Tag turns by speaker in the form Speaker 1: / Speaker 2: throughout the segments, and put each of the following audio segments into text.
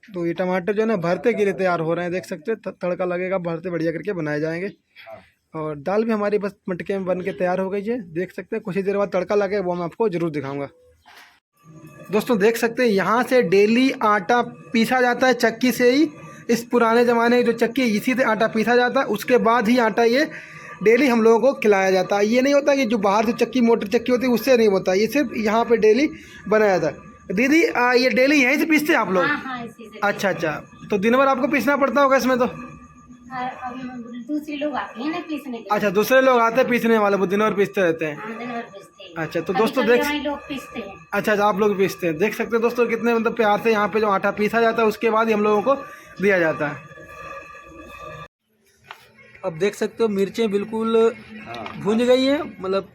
Speaker 1: तो ये टमाटर जो है ना भरते के लिए तैयार हो रहे हैं, देख सकते हैं। तड़का लगेगा, भरते बढ़िया करके बनाए जाएंगे। और दाल भी हमारी बस मटके में बन के तैयार हो गई है, देख सकते हैं। कुछ ही देर बाद तड़का लगे वो मैं आपको ज़रूर दिखाऊंगा। दोस्तों देख सकते हैं यहाँ से डेली आटा पीसा जाता है चक्की से ही। इस पुराने ज़माने की जो चक्की है इसी से आटा पीसा जाता है, उसके बाद ही आटा ये डेली हम लोगों को खिलाया जाता है। ये नहीं होता कि जो बाहर से चक्की मोटर चक्की होती है उससे नहीं होता, ये सिर्फ यहाँ पे डेली बनाया जाता है। दीदी ये डेली यहीं से पीसते हैं आप लोग?
Speaker 2: हाँ, इसी से।
Speaker 1: अच्छा अच्छा, तो दिन भर आपको पीसना पड़ता होगा इसमें तो?
Speaker 2: दूसरे लोग आते हैं ना पीसने के।
Speaker 1: अच्छा, दूसरे लोग आते हैं पीसने वाले, वो दिन भर पीसते रहते हैं।
Speaker 2: हाँ, दिन भर पीसते हैं।
Speaker 1: अच्छा, तो दोस्तों देख,
Speaker 2: लोग पीसते हैं।
Speaker 1: अच्छा अच्छा, आप लोग पीसते हैं। देख सकते हैं दोस्तों कितने मतलब प्यार से यहाँ पे जो आटा पीसा जाता है उसके बाद ही हम लोगों को दिया जाता है। अब देख सकते हो मिर्चें बिल्कुल भून गई हैं, मतलब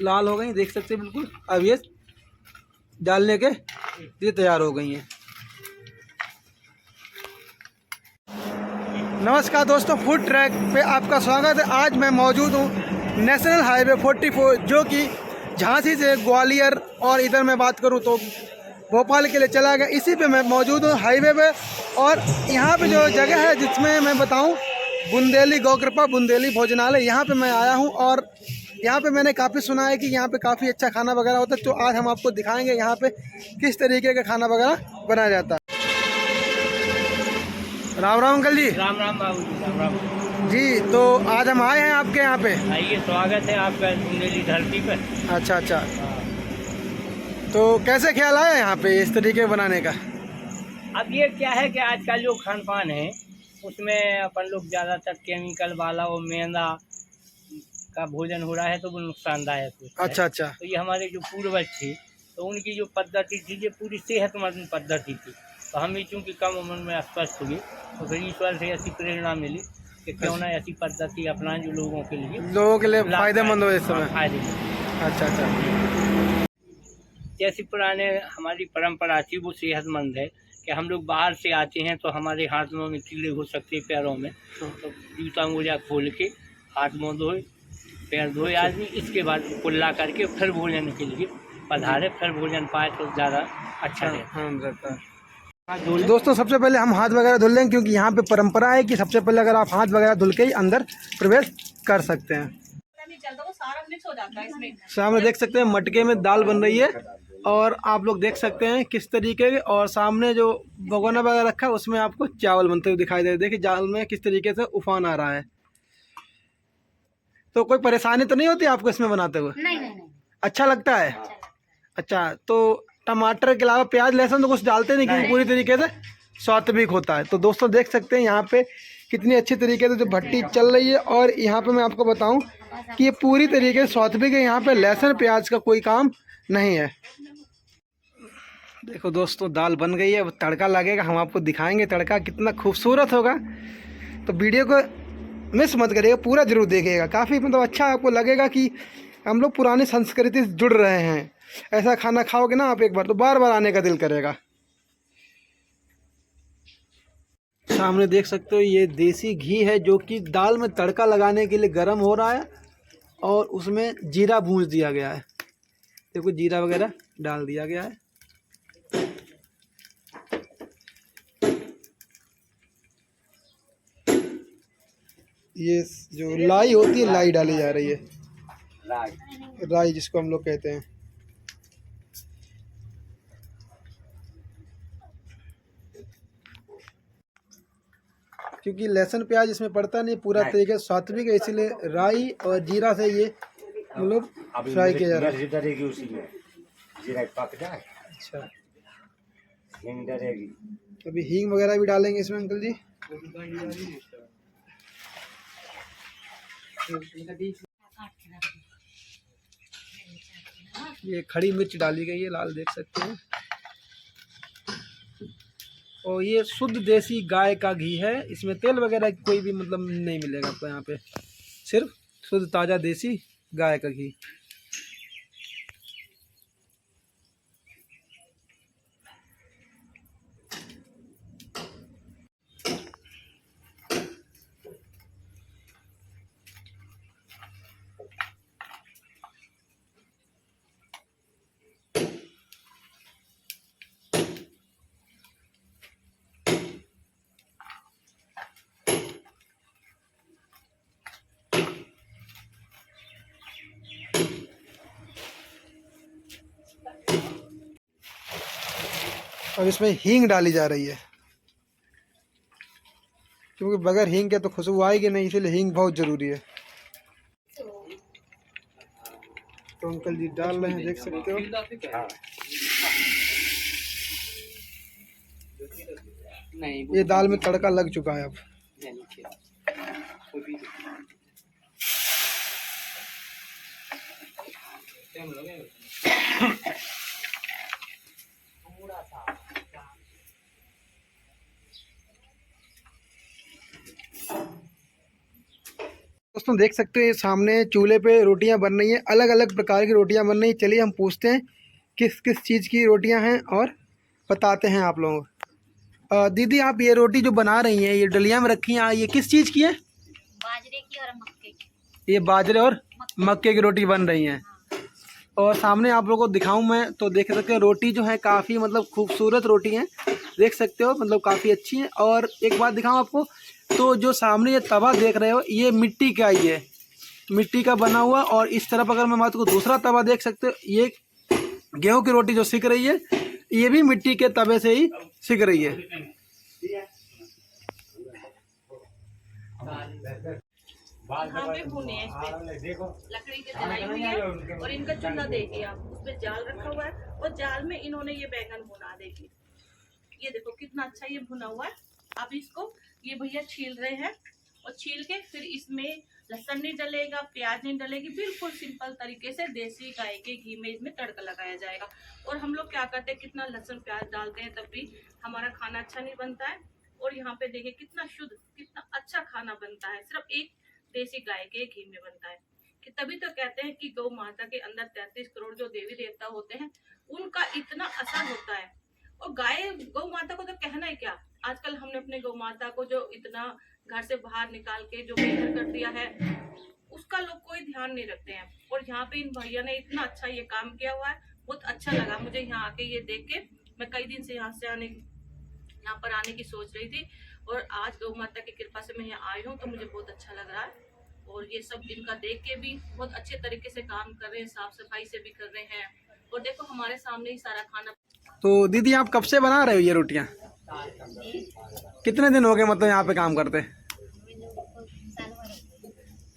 Speaker 1: लाल हो गई, देख सकते हैं बिल्कुल। अब ये डालने के लिए तैयार हो गई हैं। नमस्कार दोस्तों, फूड ट्रैक पे आपका स्वागत है। आज मैं मौजूद हूँ नेशनल हाईवे 44, जो कि झांसी से ग्वालियर और इधर मैं बात करूँ तो भोपाल के लिए चला गया। इसी पे मैं मौजूद हूँ हाईवे पे। और यहाँ पे जो जगह है जिसमें मैं बताऊँ, बुंदेली गौकृपा बुंदेली भोजनालय, यहाँ पे मैं आया हूँ। और यहाँ पे मैंने काफ़ी सुना है कि यहाँ पे काफ़ी अच्छा खाना वगैरह होता है। तो आज हम आपको दिखाएंगे यहाँ पे किस तरीके का खाना वगैरह बनाया जाता है। राम राम अंकल जी।
Speaker 3: राम राम बाबू जी, राम राम
Speaker 1: जी। तो आज हम आए हैं आपके यहाँ पे।
Speaker 3: आइए, स्वागत है आपका बुंदेली धरती पर।
Speaker 1: अच्छा अच्छा, तो कैसे ख्याल आया यहाँ पे इस तरीके बनाने का?
Speaker 3: अब ये क्या है कि आज का जो खान पान है उसमें अपन लोग ज़्यादातर केमिकल वाला और मैदा का भोजन हो रहा है, तो वो नुकसानदायक होता है।
Speaker 1: अच्छा अच्छा,
Speaker 3: तो ये हमारे जो पूर्वज थे तो उनकी जो पद्धति थी ये पूरी सेहतमंद पद्धति थी। तो हम भी चूँकि कम उम्र में अस्वस्थ हुए तो फिर ईश्वर से ऐसी प्रेरणा मिली कि क्यों ना ऐसी पद्धति अपनाएं जो लोगों के लिए
Speaker 1: फायदेमंद हो इस समय।
Speaker 3: फायदेमंद।
Speaker 1: अच्छा अच्छा,
Speaker 3: जैसी पुराने हमारी परंपरा थी वो सेहतमंद है कि हम लोग बाहर से आते हैं तो हमारे हाथों में कीड़े हो सकते हैं, पैरों में। तो जूता मोजा खोल के हाथ मुँह धोए, पैर धोए आदमी, इसके बाद कुल्ला करके फिर भोजन के लिए पधारे, फिर भोजन पाए तो ज़्यादा अच्छा रहता है।
Speaker 1: दोस्तों सबसे पहले हम हाथ वगैरह धुल लेंगे, क्योंकि यहाँ पे परंपरा है कि सबसे पहले अगर आप हाथ वगैरह धुल के ही अंदर प्रवेश कर सकते हैं। सामने देख सकते हैं मटके में दाल बन रही है, और आप लोग देख सकते हैं किस तरीके के। और सामने जो भगोना वगैरह रखा है उसमें आपको चावल बनते हुए दिखाई दे रहे। देखिए दाल में किस तरीके से उफान आ रहा है। तो कोई परेशानी तो नहीं होती आपको इसमें बनाते हुए?
Speaker 2: नहीं।
Speaker 1: अच्छा लगता है। अच्छा, तो टमाटर के अलावा प्याज लहसुन तो कुछ डालते नहीं, क्योंकि पूरी तरीके से सात्विक होता है। तो दोस्तों देख सकते हैं यहाँ पे कितनी अच्छी तरीके से जो भट्टी चल रही है। और यहाँ पे मैं आपको बताऊं कि ये पूरी तरीके से सात्विक है, यहाँ पे लहसुन प्याज का कोई काम नहीं है। देखो दोस्तों दाल बन गई है, अब तड़का लगेगा, हम आपको दिखाएंगे तड़का कितना खूबसूरत होगा। तो वीडियो को मिस मत करिएगा, पूरा जरूर देखिएगा। काफ़ी मतलब अच्छा आपको लगेगा कि हम लोग पुरानी संस्कृति से जुड़ रहे हैं। ऐसा खाना खाओगे ना आप एक बार तो बार बार आने का दिल करेगा। सामने देख सकते हो ये देसी घी है, जो कि दाल में तड़का लगाने के लिए गर्म हो रहा है, और उसमें जीरा भूंज दिया गया है। देखो जीरा वगैरह डाल दिया गया है। ये जो लाई होती है, लाई डाली जा रही है, राई जिसको हम लोग कहते हैं। क्योंकि लहसुन प्याज इसमें पड़ता नहीं, पूरा तरीके से सात्विक है, इसीलिए राई और जीरा से ये मतलब फ्राई किया जा रहा है।
Speaker 4: जीरा पक जाए,
Speaker 1: अच्छा,
Speaker 4: हींग डलेगी।
Speaker 1: अभी हींग वगैरह भी डालेंगे इसमें अंकल जी। ये खड़ी मिर्च डाली गई है, लाल देख सकते हैं। और ये शुद्ध देसी गाय का घी है, इसमें तेल वगैरह कोई भी मतलब नहीं मिलेगा आपको यहाँ पे, सिर्फ शुद्ध ताज़ा देसी गाय का घी। अब इसमें हींग डाली जा रही है, क्योंकि बगैर हींग के तो खुशबू आएगी नहीं, इसीलिए हींग बहुत ज़रूरी है। तो अंकल जी डाल रहे हैं, देख सकते हो। ये दाल में तड़का लग चुका है अब। दोस्तों देख सकते हैं सामने चूल्हे पे रोटियां बन रही हैं, अलग अलग प्रकार की रोटियां बन रही हैं। चलिए हम पूछते हैं किस किस चीज़ की रोटियां हैं और बताते हैं आप लोगों को। दीदी आप ये रोटी जो बना रही हैं, ये डलिया में रखी हैं, ये किस चीज़ की है?
Speaker 2: बाजरे की और मक्के की।
Speaker 1: ये बाजरे और मक्के की रोटी बन रही हैं। और सामने आप लोगों को दिखाऊं मैं तो देख सकते हैं रोटी जो है काफ़ी मतलब खूबसूरत रोटी है, देख सकते हो, मतलब काफ़ी अच्छी है। और एक बात दिखाऊं आपको, तो जो सामने ये तवा देख रहे हो ये मिट्टी का ही है, मिट्टी का बना हुआ। और इस तरफ अगर मैं बात को दूसरा तवा देख सकते हो, ये गेहूं की रोटी जो सिक रही है ये भी मिट्टी के तवे से ही सिक रही है।
Speaker 5: यहाँ पे भुने हैं, इसपे लकड़ी की जलाई हुई है और इनका चूल्हा देखिए आप, उसपे जाल रखा हुआ है और जाल में इन्होंने ये बैंगन भुना, देखिए ये देखो कितना अच्छा ये भुना हुआ है। अब इसको ये भैया छील रहे हैं और छील के फिर इसमें लहसुन नहीं डलेगा, प्याज नहीं डलेगी, बिल्कुल सिंपल तरीके से देसी गाय के घी में इसमें तड़का लगाया जाएगा। और हम लोग क्या करते हैं, कितना लहसुन प्याज डालते हैं तब भी हमारा खाना अच्छा नहीं बनता है। और यहाँ पे देखिए कितना शुद्ध, कितना अच्छा खाना बनता है, सिर्फ एक देसी गाय के घी में बनता है। कि तभी तो कहते हैं कि गौ माता के अंदर 33 करोड़ जो देवी देवता होते हैं उनका इतना असर होता है। और गाय गौ माता को तो कहना ही क्या, आजकल हमने अपने गौ माता को जो इतना घर से बाहर निकाल के जो बेघर कर दिया है उसका लोग कोई ध्यान नहीं रखते हैं। और यहाँ पे इन भैया ने इतना अच्छा ये काम किया हुआ है, बहुत अच्छा लगा मुझे यहाँ आके ये देख के। मैं कई दिन से यहाँ पर आने की सोच रही थी और आज गौ माता की कृपा से मैं यहाँ आई हूँ तो मुझे बहुत अच्छा लग रहा है। और ये सब इनका देख के भी बहुत अच्छे तरीके से काम कर रहे हैं, साफ सफाई से भी कर रहे हैं। और देखो हमारे सामने ही सारा खाना।
Speaker 1: तो दीदी आप कब से बना रहे हो ये रोटियां? कितने दिन हो गए मतलब यहाँ पे काम करते?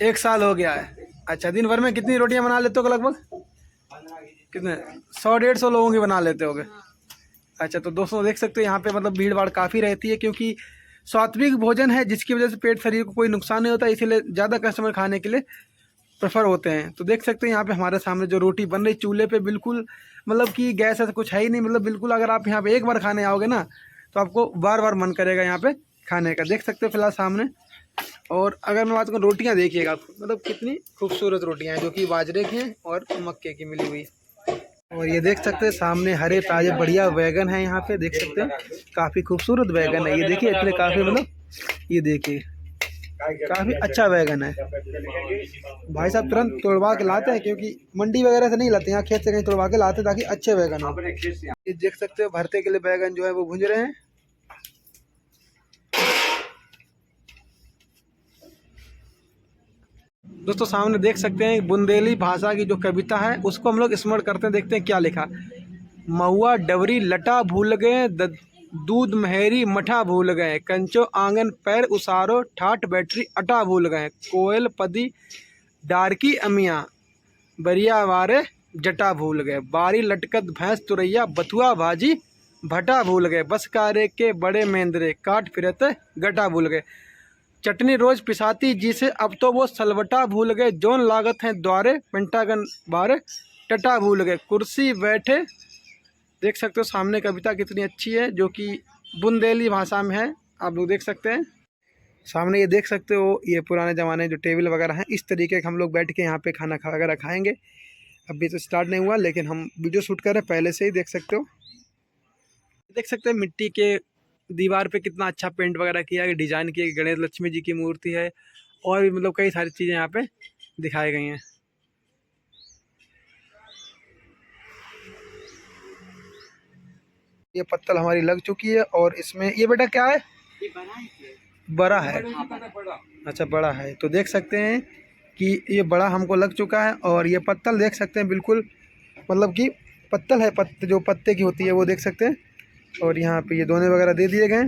Speaker 1: 1 साल हो गया है। अच्छा, दिन भर में कितनी रोटियां बना लेते हो लगभग? कितने 100-150 लोगों की बना लेते होगे? अच्छा, तो दोस्तों देख सकते हो यहाँ पे मतलब भीड़ भाड़ काफ़ी रहती है, क्योंकि सात्विक भोजन है जिसकी वजह से पेट शरीर को कोई नुकसान नहीं होता, इसीलिए ज़्यादा कस्टमर खाने के लिए प्रेफर होते हैं। तो देख सकते हैं यहाँ पे हमारे सामने जो रोटी बन रही चूल्हे पे, बिल्कुल मतलब कि गैस ऐसा कुछ है ही नहीं, मतलब बिल्कुल अगर आप यहाँ पे एक बार खाने आओगे ना तो आपको बार बार मन करेगा यहाँ पे खाने का। देख सकते हो फिलहाल सामने। और अगर मैं बात करूँ रोटियाँ देखिएगा आप, मतलब कितनी खूबसूरत रोटियाँ हैं जो कि बाजरे की हैं और मक्के की मिली हुई। और ये देख सकते हैं सामने हरे ताजे बढ़िया बैगन है, यहाँ पे देख सकते हैं काफ़ी खूबसूरत बैगन है। ये देखिए इतने काफ़ी मतलब ये देखिए काफ़ी अच्छा बैगन है। भाई साहब तुरंत तोड़वा के लाते हैं, क्योंकि मंडी वगैरह से नहीं लाते, यहाँ खेत से कहीं तोड़वा के लाते हैं ताकि अच्छे बैगन हो। ये देख सकते हो भरते के लिए बैगन जो है वो भूंज रहे हैं। दोस्तों सामने देख सकते हैं बुंदेली भाषा की जो कविता है उसको हम लोग स्मरण करते हैं, देखते हैं क्या लिखा। महुआ डवरी लटा भूल गए, दूध महेरी मठा भूल गए, कंचो आंगन पैर उसारो, ठाठ बैटरी अटा भूल गए, कोयल पदी डारकी अमिया, बरिया वारे जटा भूल गए, बारी लटकत भैंस तुरैया, बथुआ भाजी भटा भूल गए, बस कारे के बड़े मेंदरे, काट फिरते गटा भूल गए, चटनी रोज पिसाती जी से अब तो वो सलवटा भूल गए, जोन लागत हैं द्वारे पेंटागन बारे टटा भूल गए, कुर्सी बैठे। देख सकते हो सामने कविता कितनी अच्छी है जो कि बुंदेली भाषा में है, आप लोग देख सकते हैं सामने। ये देख सकते हो ये पुराने ज़माने जो टेबल वगैरह हैं, इस तरीके के हम लोग बैठ के यहाँ पे खाना वगैरह खाएंगे। अभी तो स्टार्ट नहीं हुआ लेकिन हम वीडियो शूट कर रहे हैं पहले से ही, देख सकते हो। देख सकते हैं मिट्टी के दीवार पे कितना अच्छा पेंट वगैरह किया है, डिज़ाइन की गणेश लक्ष्मी जी की मूर्ति है और भी मतलब कई सारी चीज़ें यहाँ पे दिखाई गई हैं। ये पत्तल हमारी लग चुकी है और इसमें ये बेटा क्या है? बड़ा है। अच्छा बड़ा है, तो देख सकते हैं कि ये बड़ा हमको लग चुका है। और ये पत्तल देख सकते हैं बिल्कुल मतलब कि पत्तल है, जो पत्ते की होती है वो देख सकते हैं और यहाँ पे ये दोने वगैरह दे दिए गए।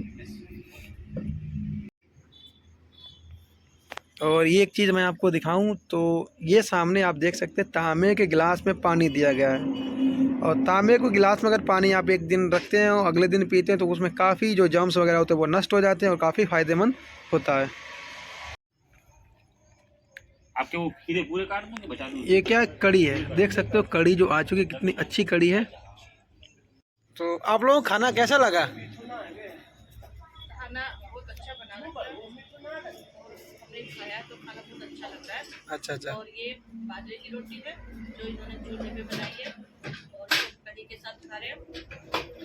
Speaker 1: और ये एक चीज़ मैं आपको दिखाऊं तो ये सामने आप देख सकते हैं तांबे के गिलास में पानी दिया गया है। और तांबे को गिलास में अगर पानी आप एक दिन रखते हैं और अगले दिन पीते हैं तो उसमें काफ़ी जो जर्म्स वगैरह होते हैं वो नष्ट हो जाते हैं और काफ़ी फ़ायदेमंद होता है।
Speaker 6: आपके वो खीरे पूरे काट दूंगे, बचा दूंगे।
Speaker 1: ये क्या कड़ी है, देख सकते हो कड़ी जो आ चुकी है, कितनी अच्छी कड़ी है। तो आप लोगों को खाना कैसा लगा?
Speaker 5: खाना बहुत अच्छा बना है, हमने खाया तो खाना बहुत अच्छा लग रहा है।
Speaker 1: अच्छा।
Speaker 5: और ये बाजरे की रोटी है जो इन्होंने चूल्हे पे बनाई है और कड़ी के साथ खा रहे हैं।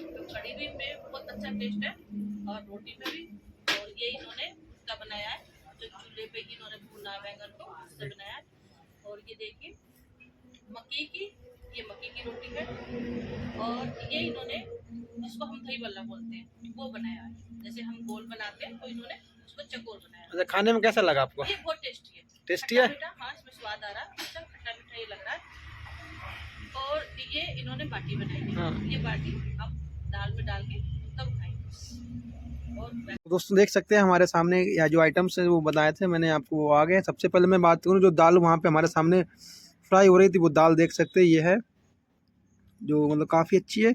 Speaker 5: तो कड़ी भी में बहुत अच्छा टेस्ट है और रोटी में भी। और ये इन्होंने का बनाया है जो चूल्हे पे इन्होंने भुना बैंगन को उससे बनाया है। और ये देखिए मक्की की रोटी है और ये इन्होंने उसको हम दही बल्ला बोलते हैं वो बनाया है। जैसे हम गोल बनाते हैं तो इन्होंने उसको चकोर बनाया है।
Speaker 1: अच्छा, खाने में कैसा लगा आपको?
Speaker 5: ये बहुत टेस्टी है।
Speaker 1: टेस्टी है?
Speaker 5: हाँ, इसमें स्वाद आ रहा है, अच्छा खट्टा मीठा ये लग रहा है। और ये इन्होंने बाटी बनाई है।
Speaker 1: हाँ।
Speaker 5: ये बाटी आप दाल में डाल के तब खाएंगे। और
Speaker 1: दोस्तों देख सकते हैं हमारे सामने या जो आइटम्स हैं वो बताए थे मैंने आपको वो आ गए। सबसे पहले मैं बात करूँ जो दाल वहाँ पे हमारे सामने फ्राई हो रही थी वो दाल देख सकते हैं ये है जो मतलब काफ़ी अच्छी है।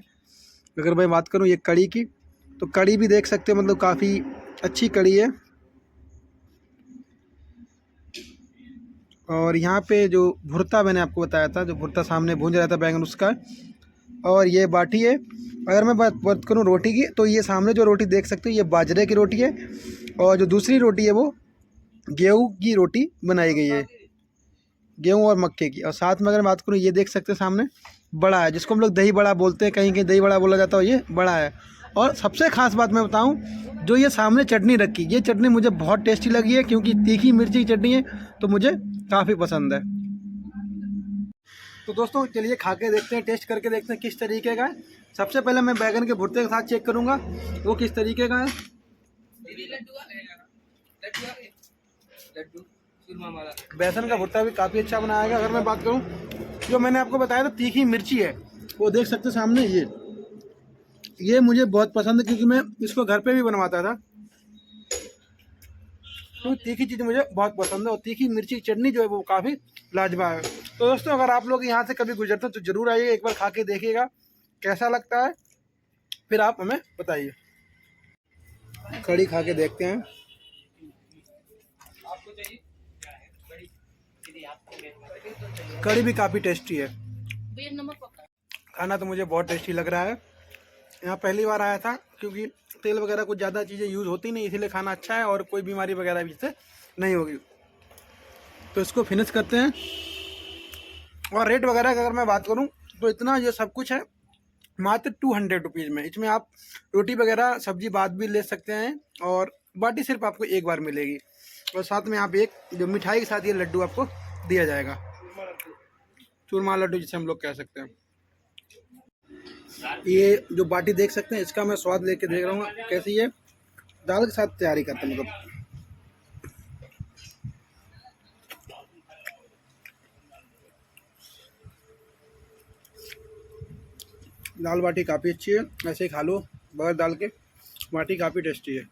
Speaker 1: अगर मैं बात करूँ ये कड़ी की तो कड़ी भी देख सकते हो मतलब काफ़ी अच्छी कड़ी है। और यहाँ पे जो भुर्ता मैंने आपको बताया था जो भुर्ता सामने भूंज रहा था बैंगन उसका। और ये बाटी है। अगर मैं बात करूँ रोटी की तो ये सामने जो रोटी देख सकते हो ये बाजरे की रोटी है और जो दूसरी रोटी है वो गेहूँ की रोटी बनाई गई है, गेहूँ और मक्के की। और साथ में अगर मैं बात करूँ ये देख सकते हैं सामने बड़ा है जिसको हम लोग दही बड़ा बोलते हैं, कहीं कहीं दही बड़ा बोला जाता है, ये बड़ा है। और सबसे ख़ास बात मैं बताऊं जो ये सामने चटनी रखी, ये चटनी मुझे बहुत टेस्टी लगी है क्योंकि तीखी मिर्ची की चटनी है तो मुझे काफ़ी पसंद है। तो दोस्तों चलिए खा के देखते हैं, टेस्ट करके देखते हैं किस तरीके का है। सबसे पहले मैं बैगन के भुर्ते के साथ चेक करूँगा वो किस तरीके का है। बेसन का भुर्ता भी काफ़ी अच्छा बनाया गया। अगर मैं बात करूँ जो मैंने आपको बताया था तीखी मिर्ची है वो देख सकते सामने ये मुझे बहुत पसंद है क्योंकि मैं इसको घर पे भी बनवाता था। तो तीखी चीज़ मुझे बहुत पसंद है और तीखी मिर्ची की चटनी जो है वो काफ़ी लाजवाब है। तो दोस्तों अगर आप लोग यहाँ से कभी गुजरते हैं तो ज़रूर आइए, एक बार खा के देखिएगा कैसा लगता है, फिर आप हमें बताइए। कड़ी खा के देखते हैं। कड़ी भी काफ़ी टेस्टी है, खाना तो मुझे बहुत टेस्टी लग रहा है। यहाँ पहली बार आया था क्योंकि तेल वगैरह कुछ ज़्यादा चीज़ें यूज़ होती नहीं, इसीलिए खाना अच्छा है और कोई बीमारी वगैरह भी इससे नहीं होगी। तो इसको फिनिश करते हैं। और रेट वगैरह की अगर मैं बात करूँ तो इतना ये सब कुछ है मात्र 200 रुपीज़ में। इसमें आप रोटी वगैरह सब्जी बाद भी ले सकते हैं और बाटी सिर्फ आपको एक बार मिलेगी। और साथ में आप एक जो मिठाई के साथ ये लड्डू आपको दिया जाएगा, चूरमा लड्डू जिसे हम लोग कह सकते हैं। ये जो बाटी देख सकते हैं इसका मैं स्वाद लेके देख रहा हूँ कैसी है। दाल के साथ तैयारी करते हैं मतलब दाल बाटी काफ़ी अच्छी है, ऐसे ही खा लो बगैर दाल के, बाटी काफ़ी टेस्टी है।